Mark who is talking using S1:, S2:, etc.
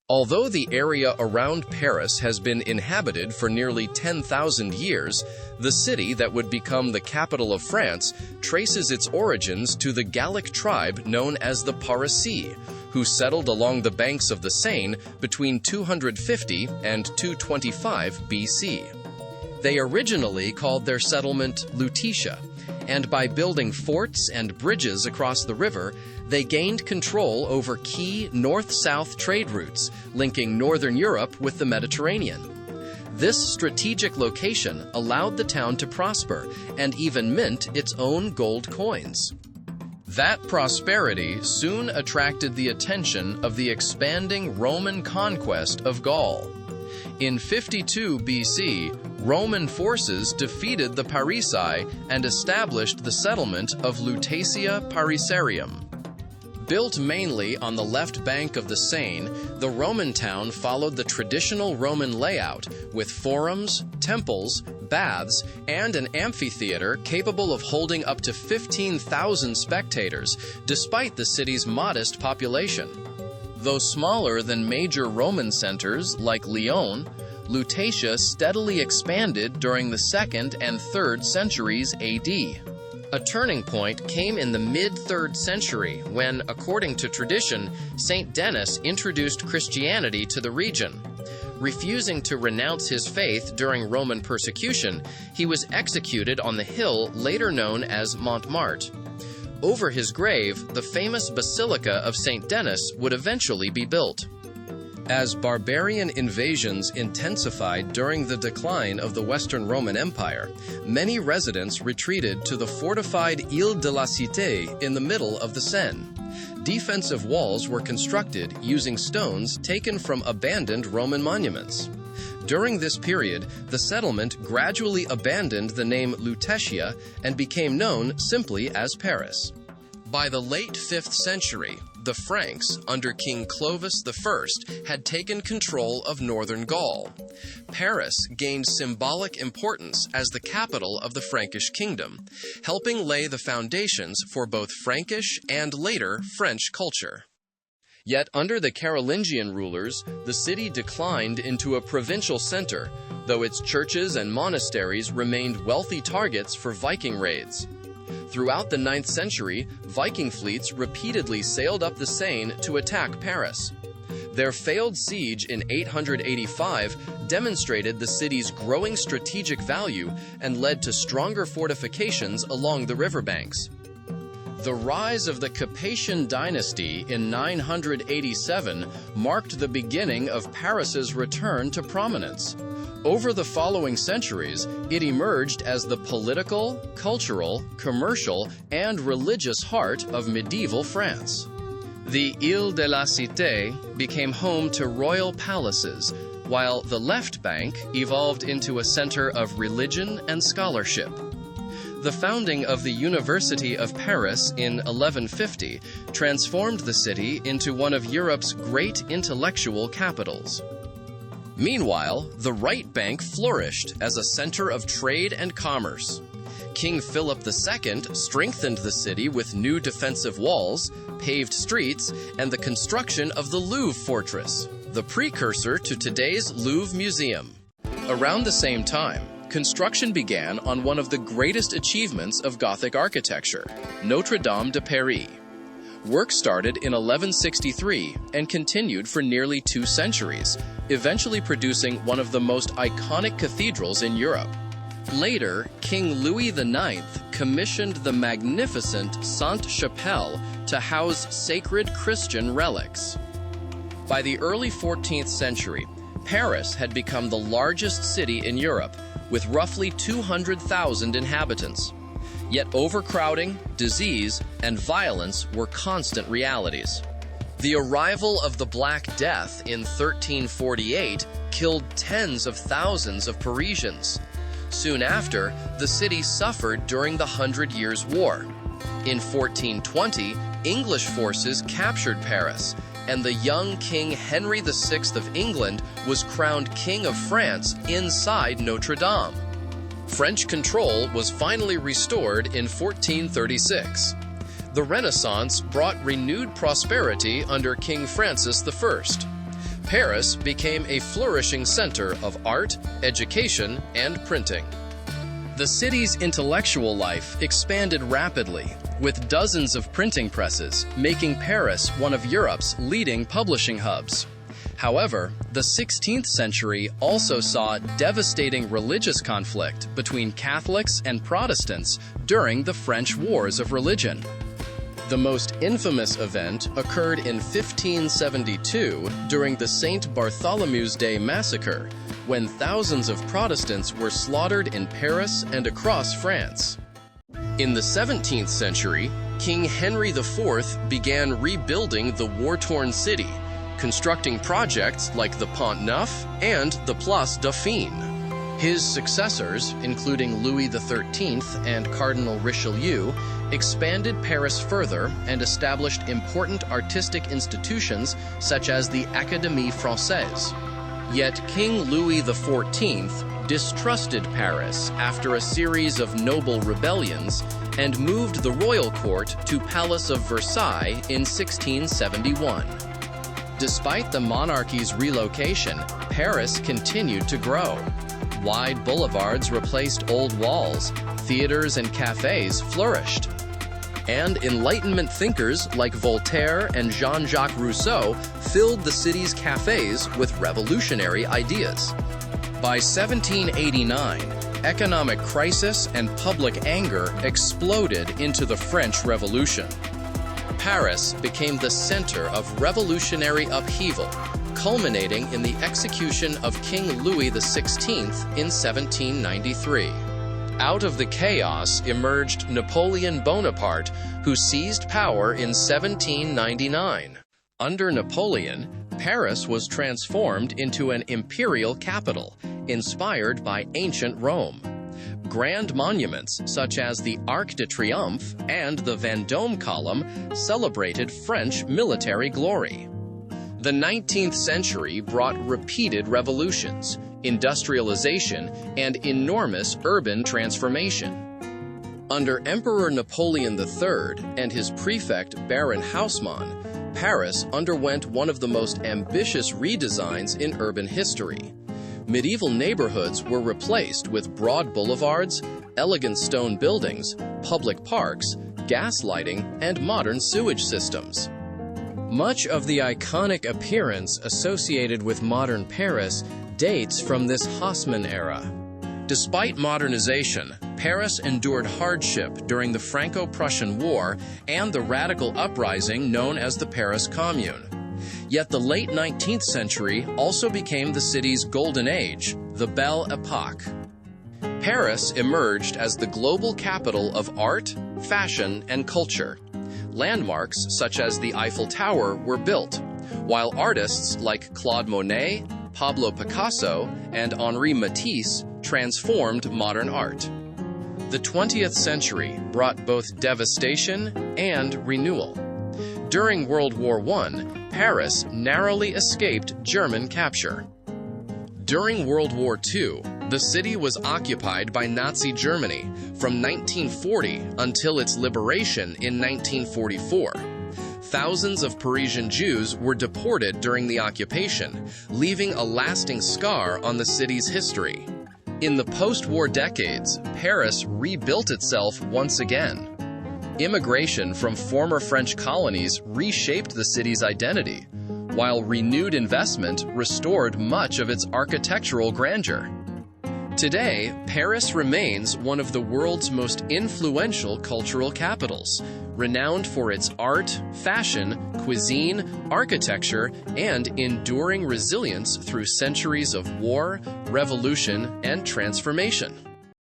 S1: Although the area around Paris has been inhabited for nearly 10,000 years, the city that would become the capital of France traces its origins to the Gallic tribe known as the Parisii, who settled along the banks of the Seine between 250 and 225 BC. They originally called their settlement Lutetia, and by building forts and bridges across the river, they gained control over key north-south trade routes linking northern Europe with the Mediterranean. This strategic location allowed the town to prosper and even mint its own gold coins. That prosperity soon attracted the attention of the expanding Roman conquest of Gaul. In 52 BC, Roman forces defeated the Parisii and established the settlement of Lutetia Parisarium. Built mainly on the left bank of the Seine, the Roman town followed the traditional Roman layout with forums, temples, baths, and an amphitheater capable of holding up to 15,000 spectators, despite the city's modest population. Though smaller than major Roman centers like Lyon, Lutetia steadily expanded during the 2nd and 3rd centuries AD. A turning point came in the mid-3rd century when, according to tradition, Saint Denis introduced Christianity to the region. Refusing to renounce his faith during Roman persecution, he was executed on the hill later known as Montmartre. Over his grave, the famous Basilica of Saint Denis would eventually be built. As barbarian invasions intensified during the decline of the Western Roman Empire, many residents retreated to the fortified Île de la Cité in the middle of the Seine. Defensive walls were constructed using stones taken from abandoned Roman monuments. During this period, the settlement gradually abandoned the name Lutetia and became known simply as Paris. By the late 5th century, the Franks, under King Clovis I, had taken control of northern Gaul. Paris gained symbolic importance as the capital of the Frankish kingdom, helping lay the foundations for both Frankish and later French culture. Yet under the Carolingian rulers, the city declined into a provincial center, though its churches and monasteries remained wealthy targets for Viking raids. Throughout the 9th century, Viking fleets repeatedly sailed up the Seine to attack Paris. Their failed siege in 885 demonstrated the city's growing strategic value and led to stronger fortifications along the riverbanks. The rise of the Capetian dynasty in 987 marked the beginning of Paris's return to prominence. Over the following centuries, it emerged as the political, cultural, commercial, and religious heart of medieval France. The Île de la Cité became home to royal palaces, while the left bank evolved into a center of religion and scholarship. The founding of the University of Paris in 1150 transformed the city into one of Europe's great intellectual capitals. Meanwhile, the right bank flourished as a center of trade and commerce. King Philip II strengthened the city with new defensive walls, paved streets, and the construction of the Louvre fortress, the precursor to today's Louvre Museum. Around the same time, construction began on one of the greatest achievements of Gothic architecture, Notre Dame de Paris. Work started in 1163 and continued for nearly 2 centuries, eventually producing one of the most iconic cathedrals in Europe. Later, King Louis IX commissioned the magnificent Sainte-Chapelle to house sacred Christian relics. By the early 14th century, Paris had become the largest city in Europe, with roughly 200,000 inhabitants. Yet overcrowding, disease, and violence were constant realities. The arrival of the Black Death in 1348 killed tens of thousands of Parisians. Soon after, the city suffered during the 100 Years' War. In 1420, English forces captured Paris, and the young King Henry VI of England was crowned King of France inside Notre Dame. French control was finally restored in 1436. The Renaissance brought renewed prosperity under King Francis I. Paris became a flourishing center of art, education, and printing. The city's intellectual life expanded rapidly, with dozens of printing presses, making Paris one of Europe's leading publishing hubs. However, the 16th century also saw devastating religious conflict between Catholics and Protestants during the French Wars of Religion. The most infamous event occurred in 1572 during the St. Bartholomew's Day massacre, when thousands of Protestants were slaughtered in Paris and across France. In the 17th century, King Henry IV began rebuilding the war-torn city, constructing projects like the Pont Neuf and the Place Dauphine. His successors, including Louis XIII and Cardinal Richelieu, expanded Paris further and established important artistic institutions such as the Académie Française. Yet King Louis XIV distrusted Paris after a series of noble rebellions and moved the royal court to Palace of Versailles in 1671. Despite the monarchy's relocation, Paris continued to grow. Wide boulevards replaced old walls, theaters and cafes flourished. And Enlightenment thinkers like Voltaire and Jean-Jacques Rousseau filled the city's cafes with revolutionary ideas. By 1789, economic crisis and public anger exploded into the French Revolution. Paris became the center of revolutionary upheaval, culminating in the execution of King Louis XVI in 1793. Out of the chaos emerged Napoleon Bonaparte, who seized power in 1799. Under Napoleon, Paris was transformed into an imperial capital, inspired by ancient Rome. Grand monuments such as the Arc de Triomphe and the Vendôme column celebrated French military glory. The 19th century brought repeated revolutions, industrialization, and enormous urban transformation. Under Emperor Napoleon III and his prefect Baron Haussmann, Paris underwent one of the most ambitious redesigns in urban history. Medieval neighborhoods were replaced with broad boulevards, elegant stone buildings, public parks, gas lighting, and modern sewage systems. Much of the iconic appearance associated with modern Paris dates from this Haussmann era. Despite modernization, Paris endured hardship during the Franco-Prussian War and the radical uprising known as the Paris Commune. Yet the late 19th century also became the city's golden age, the Belle Époque. Paris emerged as the global capital of art, fashion, and culture. Landmarks such as the Eiffel Tower were built, while artists like Claude Monet, Pablo Picasso, and Henri Matisse transformed modern art. The 20th century brought both devastation and renewal. During World War I, Paris narrowly escaped German capture. During World War II, the city was occupied by Nazi Germany from 1940 until its liberation in 1944. Thousands of Parisian Jews were deported during the occupation, leaving a lasting scar on the city's history. In the post-war decades, Paris rebuilt itself once again. Immigration from former French colonies reshaped the city's identity, while renewed investment restored much of its architectural grandeur. Today, Paris remains one of the world's most influential cultural capitals, renowned for its art, fashion, cuisine, architecture, and enduring resilience through centuries of war, revolution, and transformation.